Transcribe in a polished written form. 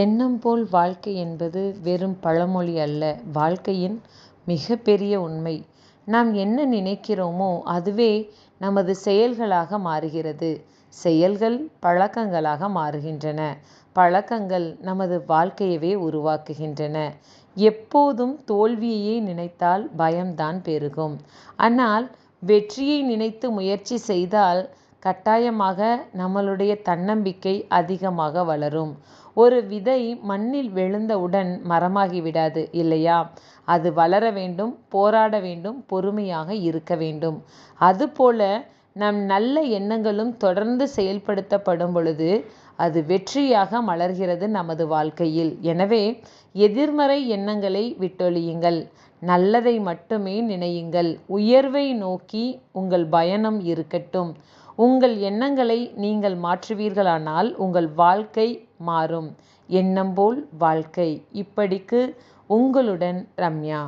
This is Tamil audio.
எண்ணம் போல் வாழ்க்கை என்பது வெறும் பழமொழி அல்ல, வாழ்க்கையின் மிகப்பெரிய உண்மை. நாம் என்ன நினைக்கிறோமோ அதுவே நமது செயல்களாக மாறுகிறது. செயல்கள் பழக்கங்களாக மாறுகின்றன. பழக்கங்கள் நமது வாழ்க்கையவே உருவாக்குகின்றன. எப்போதும் தோல்வியையே நினைத்தால் பயம்தான் பெருகும். ஆனால் வெற்றியை நினைத்து முயற்சி செய்தால் கட்டாயமாக நம்மளுடைய தன்னம்பிக்கை அதிகமாக வளரும். ஒரு விதை மண்ணில் விழுந்தவுடன் மரமாகி விடாது இல்லையா? அது வளர வேண்டும், போராட வேண்டும், பொறுமையாக இருக்க வேண்டும். அதுபோல நம் நல்ல எண்ணங்களும் தொடர்ந்து செயல்படுத்தப்படும் பொழுது அது வெற்றியாக மலர்கிறது நமது வாழ்க்கையில். எனவே எதிர்மறை எண்ணங்களை விட்டொழியுங்கள். நல்லதை மட்டுமே நினையுங்கள். உயர்வை நோக்கி உங்கள் பயணம் இருக்கட்டும். உங்கள் எண்ணங்களை நீங்கள் மாற்றுவீர்களானால் உங்கள் வாழ்க்கை மாறும். எண்ணம் போல் வாழ்க்கை. இப்படிக்கு உங்களுடன் ரம்யா.